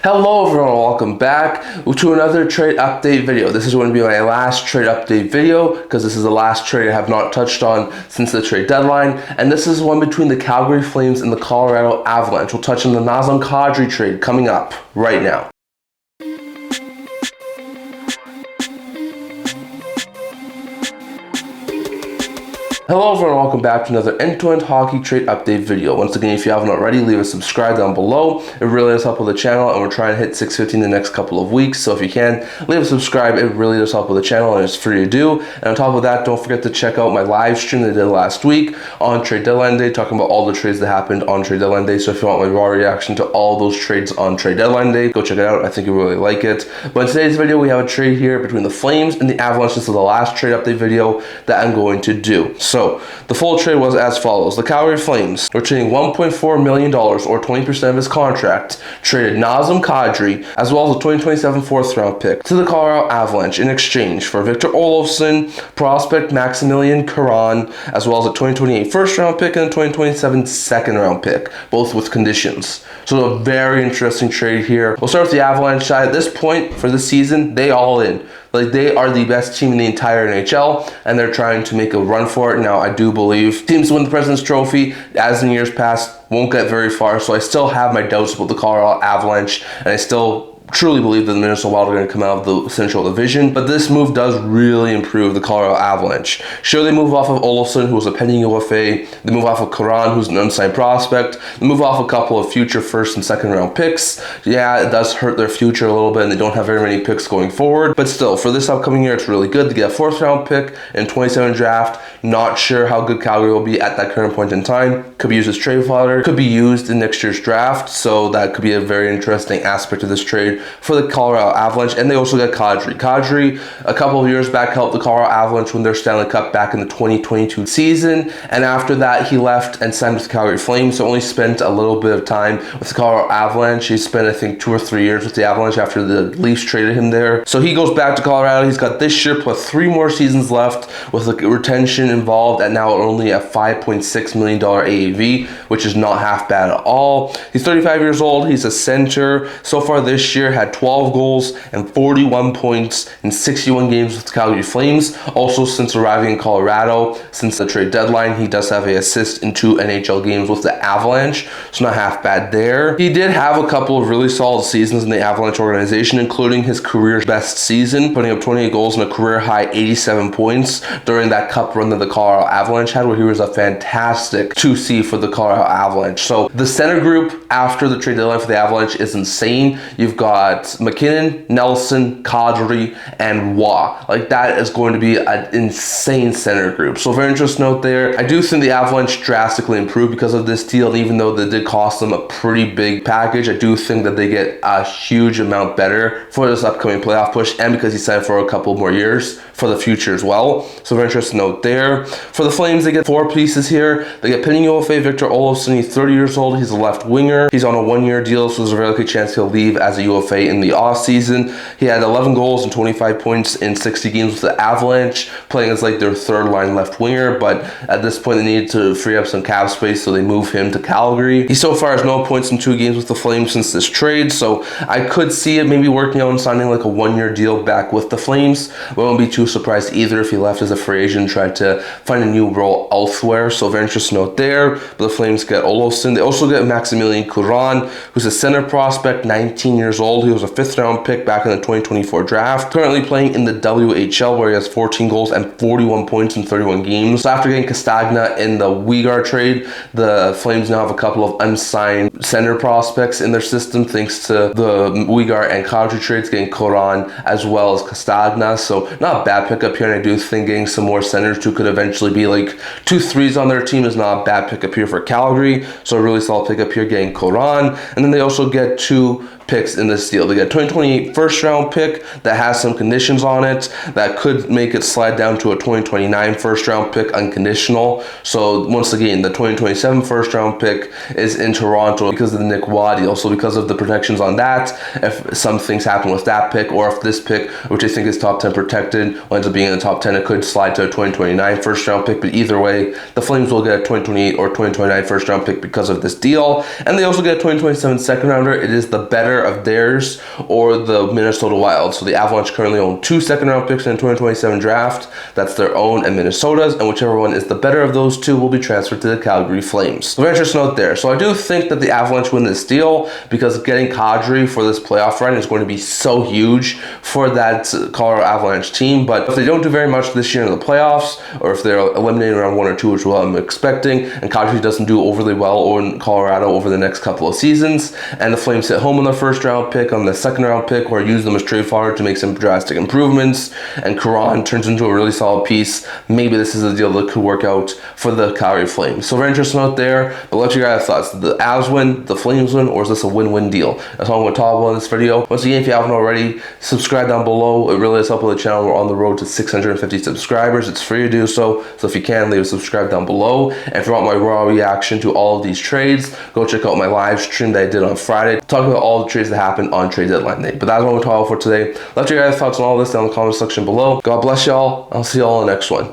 Hello everyone, welcome back to another trade update video. This is going to be my last trade update video because this is the last trade I have not touched on since the trade deadline, and this is one between the Calgary Flames and the Colorado Avalanche. We'll touch on the Kadri trade coming up right now. Hello everyone, welcome back to another end-to-end hockey trade update video. Once again, if you haven't already, leave a subscribe down below. It really does help with the channel, and we're trying to hit 650 in the next couple of weeks. So if you can, leave a subscribe. It really does help with the channel, and it's free to do. And on top of that, don't forget to check out my live stream that I did last week on trade deadline day, talking about all the trades that happened on trade deadline day. So if you want my raw reaction to all those trades on trade deadline day, go check it out. I think you'll really like it. But in today's video, we have a trade here between the Flames and the Avalanche. This is the last trade update video that I'm going to do. So the full trade was as follows. The Calgary Flames were trading $1.4 million or 20% of his contract, traded Kadri as well as a 2027 fourth round pick to the Colorado Avalanche in exchange for Victor Olofsson, prospect Maximilian Curran, as well as a 2028 first round pick and a 2027 second round pick, both with conditions. So a very interesting trade here. We'll start with the Avalanche side. At this point for the season, they all in. Like, they are the best team in the entire NHL, and they're trying to make a run for it. Now, I do believe teams win the President's Trophy, as in years past, won't get very far. So I still have my doubts about the Colorado Avalanche, and I still truly believe that the Minnesota Wild are going to come out of the Central Division, but this move does really improve the Colorado Avalanche. Sure, they move off of Olofsson, who was a pending UFA. They move off of Curran, who's an unsigned prospect. They move off a couple of future first and second round picks. Yeah, it does hurt their future a little bit, and they don't have very many picks going forward, but still, for this upcoming year, it's really good to get a fourth round pick in 27 draft. Not sure how good Calgary will be at that current point in time. Could be used as trade fodder, could be used in next year's draft, so that could be a very interesting aspect of this trade for the Colorado Avalanche. And they also got Kadri. Kadri, a couple of years back, helped the Colorado Avalanche win their Stanley Cup back in the 2022 season, and after that he left and signed with the Calgary Flames, so only spent a little bit of time with the Colorado Avalanche. He spent, I think, 2 or 3 years with the Avalanche after the Leafs traded him there. So he goes back to Colorado. He's got this year plus 3 more seasons left, with the retention involved at now only a $5.6 million AAV, which is not half bad at all. He's 35 years old. He's a center. So far this year, had 12 goals and 41 points in 61 games with the Calgary Flames. Also, since arriving in Colorado, since the trade deadline, he does have an assist in 2 NHL games with the Avalanche, so not half bad there. He did have a couple of really solid seasons in the Avalanche organization, including his career best season, putting up 28 goals and a career high 87 points during that cup run that the Colorado Avalanche had, where he was a fantastic 2C for the Colorado Avalanche. So the center group after the trade deadline for the Avalanche is insane. You've got McKinnon, Nelson, Kadri, and Waugh. Like, that is going to be an insane center group. So very interesting note there. I do think the Avalanche drastically improved because of this deal, and even though they did cost them a pretty big package, I do think that they get a huge amount better for this upcoming playoff push, and because he signed for a couple more years for the future as well. So very interesting note there. For the Flames, they get 4 pieces here. They get pending UFA Victor Olofsson. He's 30 years old. He's a left winger. He's on a 1-year deal, so there's a very likely chance he'll leave as a UFA in the offseason. He had 11 goals and 25 points in 60 games with the Avalanche, playing as like their third line left winger, but at this point they needed to free up some cap space, so they move him to Calgary. He so far has no points in 2 games with the Flames since this trade, so I could see it maybe working out and signing like a 1-year deal back with the Flames. I won't be too surprised either if he left as a free agent and tried to find a new role elsewhere, so very interesting note there. But the Flames get Olofsson. They also get Maximilian Curran, who's a center prospect, 19 years old. He was a 5th round pick back in the 2024 draft, currently playing in the WHL, where he has 14 goals and 41 points in 31 games. So after getting Castagna in the Uyghur trade, the Flames now have a couple of unsigned center prospects in their system, thanks to the Uyghur and Kadri trades, getting Curran as well as Castagna. So not a bad pickup here, and I do think getting some more centers who could eventually be like 2 3s on their team is not a bad pickup here for Calgary. So a really solid pickup here, getting Curran. And then they also get 2 picks in this deal. They get a 2028 first round pick that has some conditions on it that could make it slide down to a 2029 first round pick unconditional. So once again, the 2027 first round pick is in Toronto because of the Nick Waugh deal. So because of the protections on that, if some things happen with that pick, or if this pick, which I think is top 10 protected, ends up being in the top 10, it could slide to a 2029 first round pick. But either way, the Flames will get a 2028 or 2029 first round pick because of this deal. And they also get a 2027 second rounder. It is the better either of theirs or the Minnesota Wild. So the Avalanche currently own 2 second-round picks in the 2027 draft. That's their own and Minnesota's, and whichever one is the better of those two will be transferred to the Calgary Flames. So very interesting note there. So I do think that the Avalanche win this deal because getting Kadri for this playoff run is going to be so huge for that Colorado Avalanche team. But if they don't do very much this year in the playoffs, or if they're eliminated around 1 or 2, which is what I'm expecting, and Kadri doesn't do overly well in Colorado over the next couple of seasons, and the Flames hit home on their first round pick, on the second round pick, or use them as trade fodder to make some drastic improvements, and Curran turns into a really solid piece, maybe this is a deal that could work out for the Calgary Flames. So very interesting out there, but let you guys thoughts. Did the Avs win, the Flames win, or is this a win-win deal? That's all I'm going to talk about in this video. Once again, if you haven't already, subscribe down below. It really does help with the channel. We're on the road to 650 subscribers. It's free to do so. So if you can, leave a subscribe down below. And if you want my raw reaction to all of these trades, go check out my live stream that I did on Friday, talking about all the trades that happened on trade deadline day. But that's what we're talking about for today. Let your guys' thoughts on all this down in the comment section below. God bless y'all. I'll see y'all in the next one.